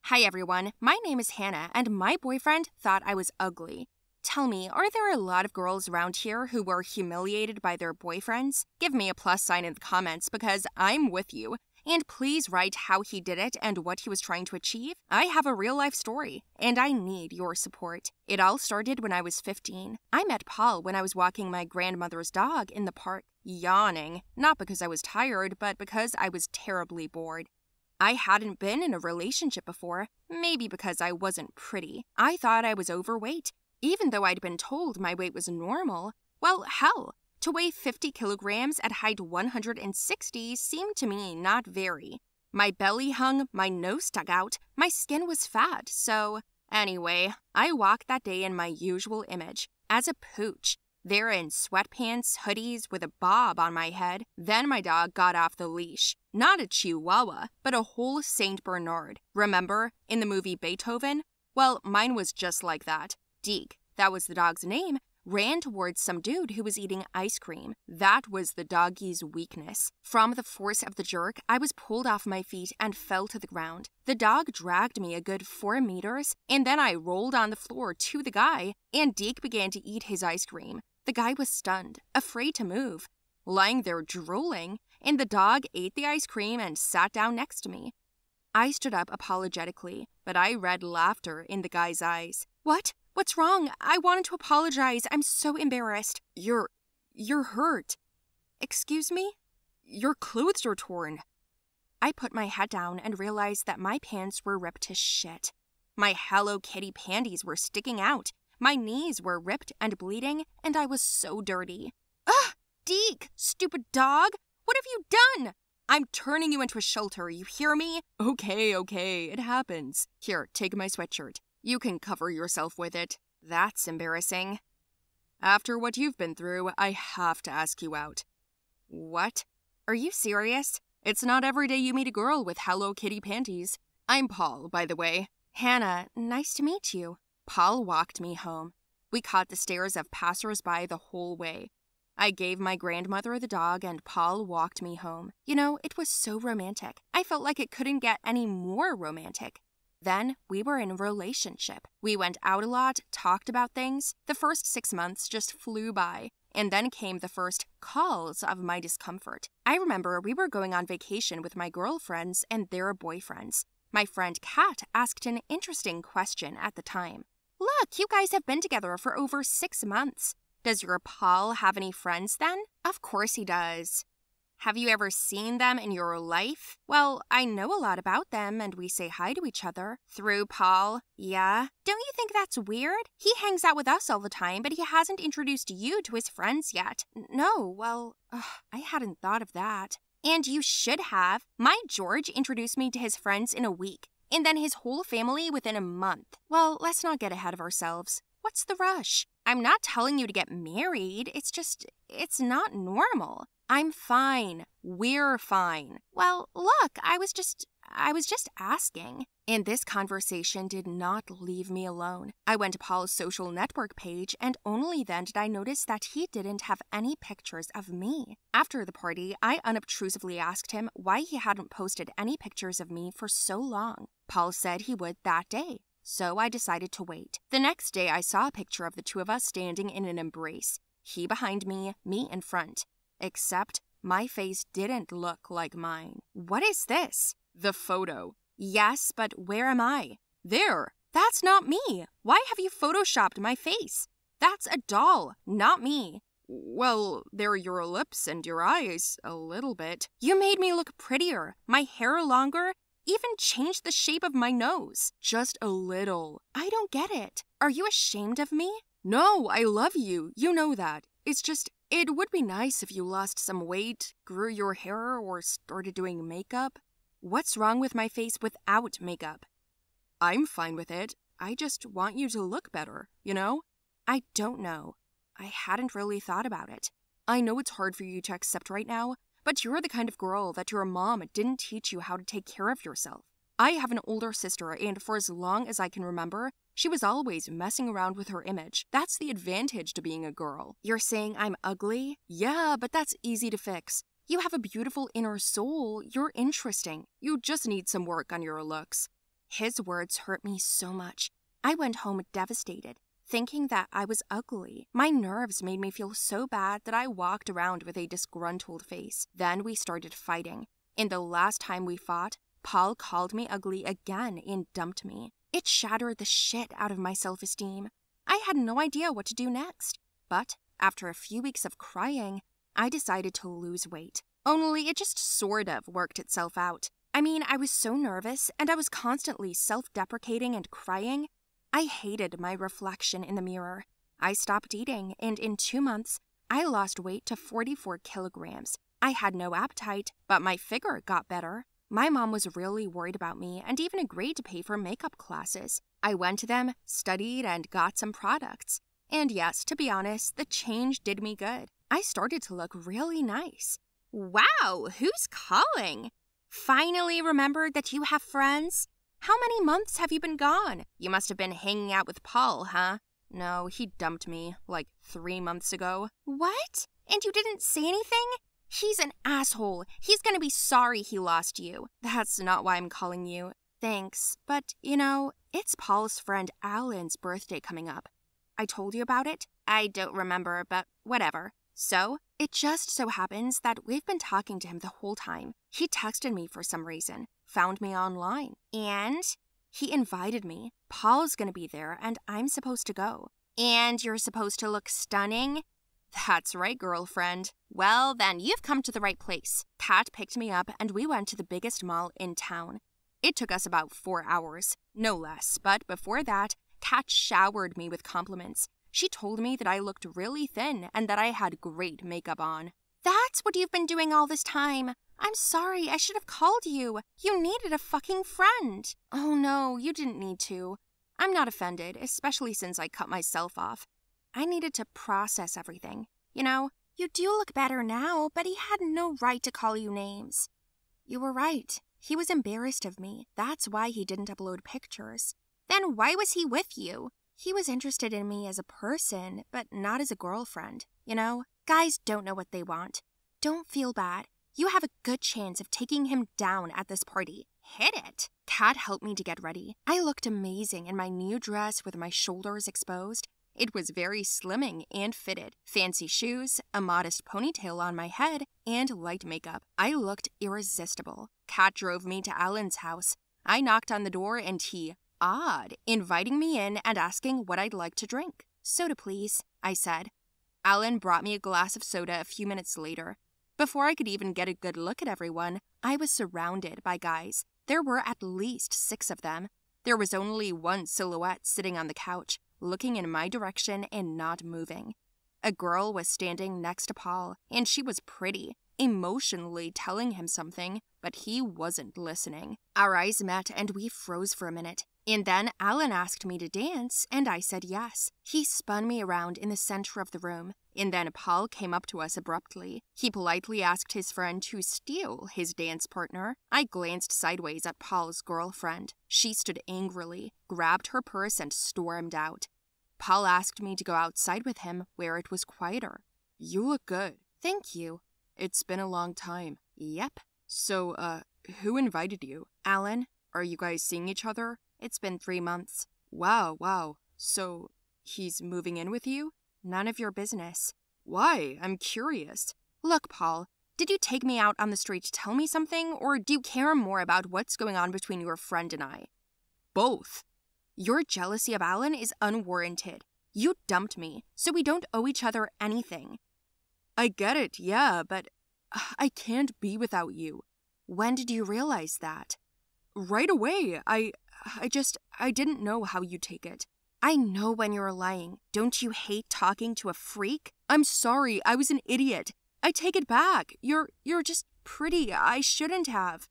Hi everyone, my name is Hannah and my boyfriend thought I was ugly. Tell me, are there a lot of girls around here who were humiliated by their boyfriends? Give me a plus sign in the comments because I'm with you. And please write how he did it and what he was trying to achieve. I have a real life story, and I need your support. It all started when I was 15. I met Paul when I was walking my grandmother's dog in the park, yawning, not because I was tired, but because I was terribly bored. I hadn't been in a relationship before, maybe because I wasn't pretty. I thought I was overweight, even though I'd been told my weight was normal. Well, hell, to weigh 50 kilograms at height 160 seemed to me not very. My belly hung, my nose stuck out, my skin was fat, so… Anyway, I walked that day in my usual image, as a pooch. There in sweatpants, hoodies, with a bob on my head. Then my dog got off the leash. Not a Chihuahua, but a whole Saint Bernard. Remember, in the movie Beethoven? Well, mine was just like that. Deke, that was the dog's name, ran towards some dude who was eating ice cream. That was the doggie's weakness. From the force of the jerk, I was pulled off my feet and fell to the ground. The dog dragged me a good 4 meters, and then I rolled on the floor to the guy, and Deke began to eat his ice cream. The guy was stunned, afraid to move, lying there drooling, and the dog ate the ice cream and sat down next to me. I stood up apologetically, but I read laughter in the guy's eyes. What? What's wrong? I wanted to apologize. I'm so embarrassed. You're hurt. Excuse me? Your clothes are torn. I put my head down and realized that my pants were ripped to shit. My Hello Kitty panties were sticking out. My knees were ripped and bleeding, and I was so dirty. Ugh! Deke, stupid dog! What have you done? I'm turning you into a shelter, you hear me? Okay, it happens. Here, take my sweatshirt. You can cover yourself with it. That's embarrassing. After what you've been through, I have to ask you out. What? Are you serious? It's not every day you meet a girl with Hello Kitty panties. I'm Paul, by the way. Hannah, nice to meet you. Paul walked me home. We caught the stares of passers-by the whole way. I gave my grandmother the dog and Paul walked me home. You know, it was so romantic. I felt like it couldn't get any more romantic. Then we were in a relationship. We went out a lot, talked about things. The first 6 months just flew by. And then came the first calls of my discomfort. I remember we were going on vacation with my girlfriends and their boyfriends. My friend Kat asked an interesting question at the time. Look, you guys have been together for over 6 months. Does your Paul have any friends then? Of course he does. Have you ever seen them in your life? Well, I know a lot about them and we say hi to each other. Through Paul? Yeah. Don't you think that's weird? He hangs out with us all the time, but he hasn't introduced you to his friends yet. No, well, I hadn't thought of that. And you should have. My George introduced me to his friends in a week. And then his whole family within a month. Well, let's not get ahead of ourselves. What's the rush? I'm not telling you to get married. It's not normal. I'm fine. We're fine. Well, look, I was just asking. And this conversation did not leave me alone. I went to Paul's social network page, and only then did I notice that he didn't have any pictures of me. After the party, I unobtrusively asked him why he hadn't posted any pictures of me for so long. Paul said he would that day, so I decided to wait. The next day, I saw a picture of the two of us standing in an embrace. He behind me in front. Except my face didn't look like mine. What is this? The photo. Yes, but where am I? There. That's not me. Why have you photoshopped my face? That's a doll, not me. Well, there are your lips and your eyes, a little bit. You made me look prettier, my hair longer, even changed the shape of my nose. Just a little. I don't get it. Are you ashamed of me? No, I love you. You know that. It's just, it would be nice if you lost some weight, grew your hair, or started doing makeup. What's wrong with my face without makeup? I'm fine with it. I just want you to look better, you know? I don't know. I hadn't really thought about it. I know it's hard for you to accept right now, but you're the kind of girl that your mom didn't teach you how to take care of yourself. I have an older sister, and for as long as I can remember, she was always messing around with her image. That's the advantage to being a girl. You're saying I'm ugly? Yeah, but that's easy to fix. You have a beautiful inner soul. You're interesting. You just need some work on your looks. His words hurt me so much. I went home devastated, thinking that I was ugly. My nerves made me feel so bad that I walked around with a disgruntled face. Then we started fighting. And the last time we fought, Paul called me ugly again and dumped me. It shattered the shit out of my self-esteem. I had no idea what to do next. But after a few weeks of crying, I decided to lose weight. Only it just sort of worked itself out. I mean, I was so nervous, and I was constantly self-deprecating and crying. I hated my reflection in the mirror. I stopped eating, and in 2 months, I lost weight to 44 kilograms. I had no appetite, but my figure got better. My mom was really worried about me and even agreed to pay for makeup classes. I went to them, studied, and got some products. And yes, to be honest, the change did me good. I started to look really nice. Wow, who's calling? Finally remembered that you have friends? How many months have you been gone? You must have been hanging out with Paul, huh? No, he dumped me, like 3 months ago. What? And you didn't say anything? He's an asshole. He's gonna be sorry he lost you. That's not why I'm calling you. Thanks, but, it's Paul's friend Alan's birthday coming up. I told you about it? I don't remember, but whatever. So, it just so happens that we've been talking to him the whole time. He texted me for some reason, found me online, and he invited me. Paul's gonna be there, and I'm supposed to go. And you're supposed to look stunning? That's right, girlfriend. Well, then you've come to the right place. Kat picked me up, and we went to the biggest mall in town. It took us about 4 hours, no less, but before that, Kat showered me with compliments. She told me that I looked really thin and that I had great makeup on. That's what you've been doing all this time. I'm sorry, I should have called you. You needed a fucking friend. Oh no, you didn't need to. I'm not offended, especially since I cut myself off. I needed to process everything. You do look better now, but he had no right to call you names. You were right. He was embarrassed of me. That's why he didn't upload pictures. Then why was he with you? He was interested in me as a person, but not as a girlfriend. Guys don't know what they want. Don't feel bad. You have a good chance of taking him down at this party. Hit it. Kat helped me to get ready. I looked amazing in my new dress with my shoulders exposed. It was very slimming and fitted. Fancy shoes, a modest ponytail on my head, and light makeup. I looked irresistible. Kat drove me to Alan's house. I knocked on the door and he, inviting me in and asking what I'd like to drink. Soda, please, I said. Alan brought me a glass of soda a few minutes later. Before I could even get a good look at everyone, I was surrounded by guys. There were at least 6 of them. There was only one silhouette sitting on the couch, looking in my direction and not moving. A girl was standing next to Paul, and she was pretty, emotionally telling him something, but he wasn't listening. Our eyes met and we froze for a minute. And then Alan asked me to dance, and I said yes. He spun me around in the center of the room, and then Paul came up to us abruptly. He politely asked his friend to steal his dance partner. I glanced sideways at Paul's girlfriend. She stood angrily, grabbed her purse, and stormed out. Paul asked me to go outside with him where it was quieter. You look good. Thank you. It's been a long time. Yep. So, who invited you? Alan. Are you guys seeing each other? It's been 3 months. Wow. So, he's moving in with you? None of your business. Why? I'm curious. Look, Paul, did you take me out on the street to tell me something, or do you care more about what's going on between your friend and I? Both. Your jealousy of Alan is unwarranted. You dumped me, so we don't owe each other anything. I get it, yeah, but I can't be without you. When did you realize that? Right away. I didn't know how you'd take it. I know when you're lying. Don't you hate talking to a freak? I'm sorry, I was an idiot. I take it back. You're just pretty. I shouldn't have.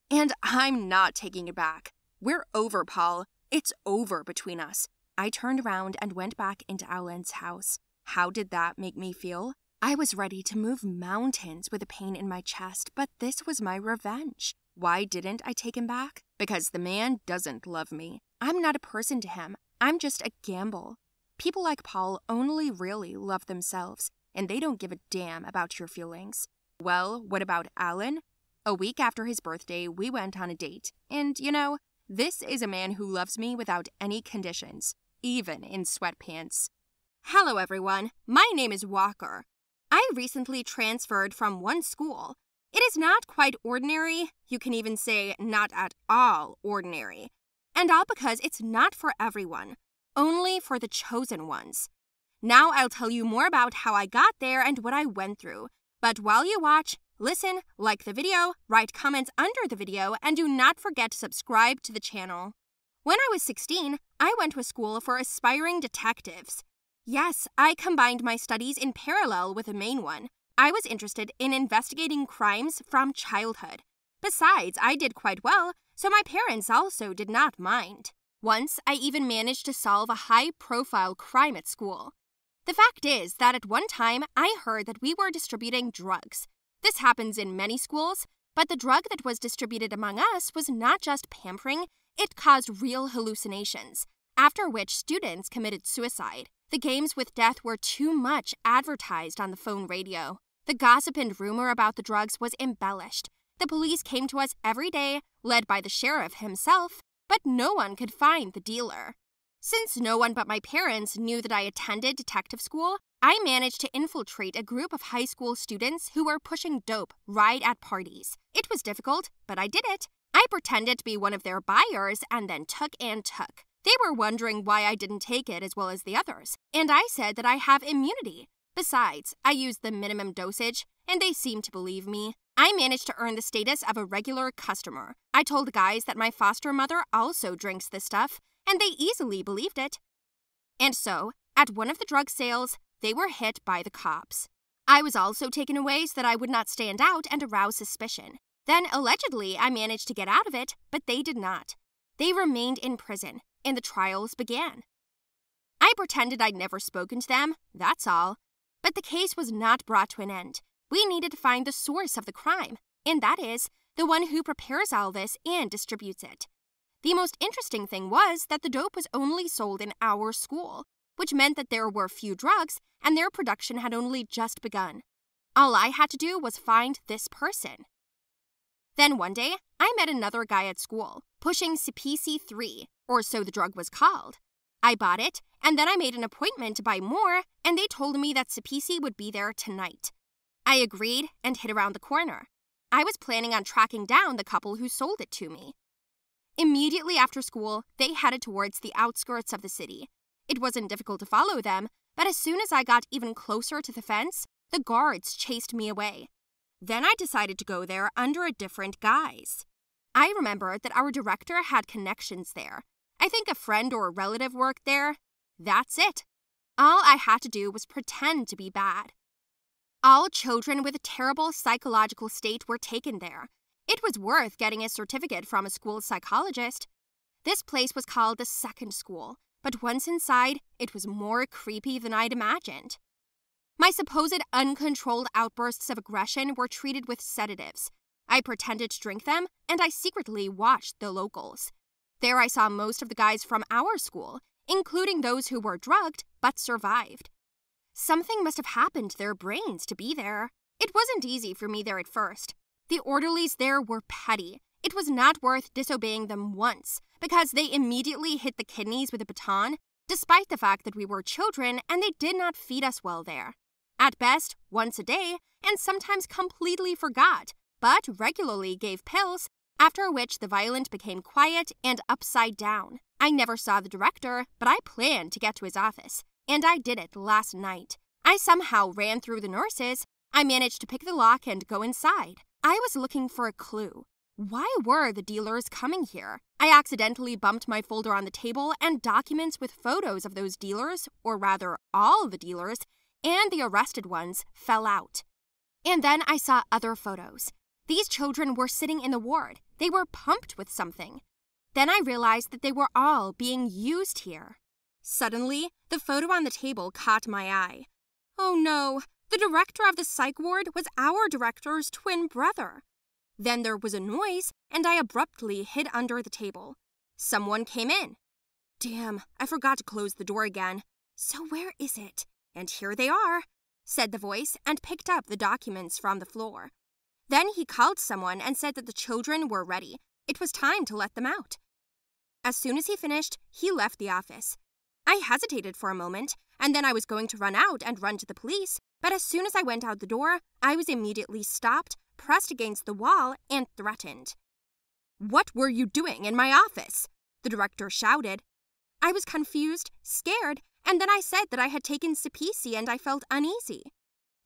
And I'm not taking it back. We're over, Paul. It's over between us. I turned around and went back into Alan's house. How did that make me feel? I was ready to move mountains with a pain in my chest, but this was my revenge. Why didn't I take him back? Because the man doesn't love me. I'm not a person to him. I'm just a gamble. People like Paul only really love themselves, and they don't give a damn about your feelings. Well, what about Alan? A week after his birthday, we went on a date. And, This is a man who loves me without any conditions, even in sweatpants. Hello, everyone. My name is Walker. I recently transferred from one school. It is not quite ordinary. You can even say not at all ordinary. And all because it's not for everyone, only for the chosen ones. Now I'll tell you more about how I got there and what I went through. But while you watch, listen, like the video, write comments under the video, and do not forget to subscribe to the channel. When I was 16, I went to a school for aspiring detectives. Yes, I combined my studies in parallel with a main one. I was interested in investigating crimes from childhood. Besides, I did quite well, so my parents also did not mind. Once, I even managed to solve a high-profile crime at school. The fact is that at one time, I heard that we were distributing drugs. This happens in many schools, but the drug that was distributed among us was not just pampering, it caused real hallucinations, after which students committed suicide. The games with death were too much advertised on the phone radio. The gossip and rumor about the drugs was embellished. The police came to us every day, led by the sheriff himself, but no one could find the dealer. Since no one but my parents knew that I attended detective school, I managed to infiltrate a group of high school students who were pushing dope right at parties. It was difficult, but I did it. I pretended to be one of their buyers and then took and took. They were wondering why I didn't take it as well as the others, and I said that I have immunity. Besides, I used the minimum dosage, and they seemed to believe me. I managed to earn the status of a regular customer. I told the guys that my foster mother also drinks this stuff, and they easily believed it. And so, at one of the drug sales, they were hit by the cops. I was also taken away so that I would not stand out and arouse suspicion. Then, allegedly, I managed to get out of it, but they did not. They remained in prison, and the trials began. I pretended I'd never spoken to them, that's all. But the case was not brought to an end. We needed to find the source of the crime, and that is, the one who prepares all this and distributes it. The most interesting thing was that the dope was only sold in our school, which meant that there were few drugs and their production had only just begun. All I had to do was find this person. Then one day, I met another guy at school, pushing CPC-3, or so the drug was called. I bought it, and then I made an appointment to buy more, and they told me that CPC would be there tonight. I agreed and hid around the corner. I was planning on tracking down the couple who sold it to me. Immediately after school, they headed towards the outskirts of the city. It wasn't difficult to follow them, but as soon as I got even closer to the fence, the guards chased me away. Then I decided to go there under a different guise. I remembered that our director had connections there. I think a friend or a relative worked there. That's it. All I had to do was pretend to be bad. All children with a terrible psychological state were taken there. It was worth getting a certificate from a school psychologist. This place was called the second school, but once inside, it was more creepy than I'd imagined. My supposed uncontrolled outbursts of aggression were treated with sedatives. I pretended to drink them, and I secretly watched the locals. There I saw most of the guys from our school, including those who were drugged but survived. Something must have happened to their brains to be there. It wasn't easy for me there at first. The orderlies there were petty. It was not worth disobeying them once, because they immediately hit the kidneys with a baton, despite the fact that we were children and they did not feed us well there. At best, once a day, and sometimes completely forgot, but regularly gave pills, after which the violent became quiet and upside down. I never saw the director, but I planned to get to his office, and I did it last night. I somehow ran through the nurses. I managed to pick the lock and go inside. I was looking for a clue. Why were the dealers coming here? I accidentally bumped my folder on the table, and documents with photos of those dealers, or rather all the dealers, and the arrested ones, fell out. And then I saw other photos. These children were sitting in the ward. They were pumped with something. Then I realized that they were all being used here. Suddenly, the photo on the table caught my eye. Oh no, the director of the psych ward was our director's twin brother. Then there was a noise, and I abruptly hid under the table. Someone came in. Damn, I forgot to close the door again. So where is it? And here they are, said the voice, and picked up the documents from the floor. Then he called someone and said that the children were ready. It was time to let them out. As soon as he finished, he left the office. I hesitated for a moment, and then I was going to run out and run to the police, but as soon as I went out the door, I was immediately stopped, pressed against the wall, and threatened. "What were you doing in my office?" the director shouted. I was confused, scared, and then I said that I had taken Sapisi and I felt uneasy.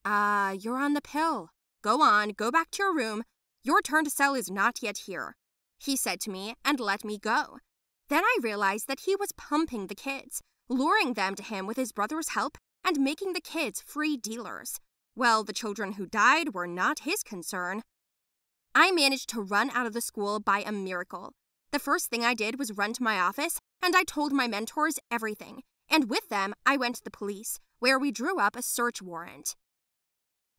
You're on the pill. Go on, go back to your room. Your turn to sell is not yet here," he said to me and let me go. Then I realized that he was pumping the kids, luring them to him with his brother's help and making the kids free dealers. Well, the children who died were not his concern. I managed to run out of the school by a miracle. The first thing I did was run to my office, and I told my mentors everything, and with them I went to the police, where we drew up a search warrant.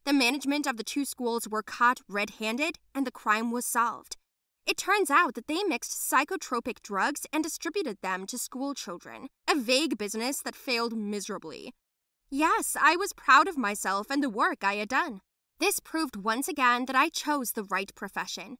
The management of the two schools were caught red-handed, and the crime was solved. It turns out that they mixed psychotropic drugs and distributed them to school children, a vague business that failed miserably. Yes, I was proud of myself and the work I had done. This proved once again that I chose the right profession.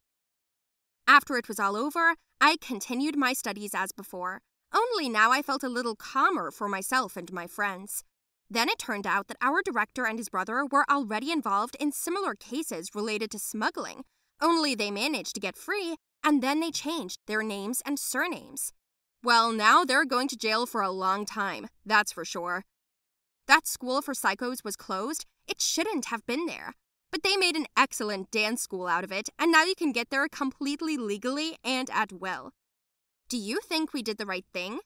After it was all over, I continued my studies as before, only now I felt a little calmer for myself and my friends. Then it turned out that our director and his brother were already involved in similar cases related to smuggling, only they managed to get free, and then they changed their names and surnames. Well, now they're going to jail for a long time, that's for sure. That school for psychos was closed. It shouldn't have been there. But they made an excellent dance school out of it, and now you can get there completely legally and at will. Do you think we did the right thing?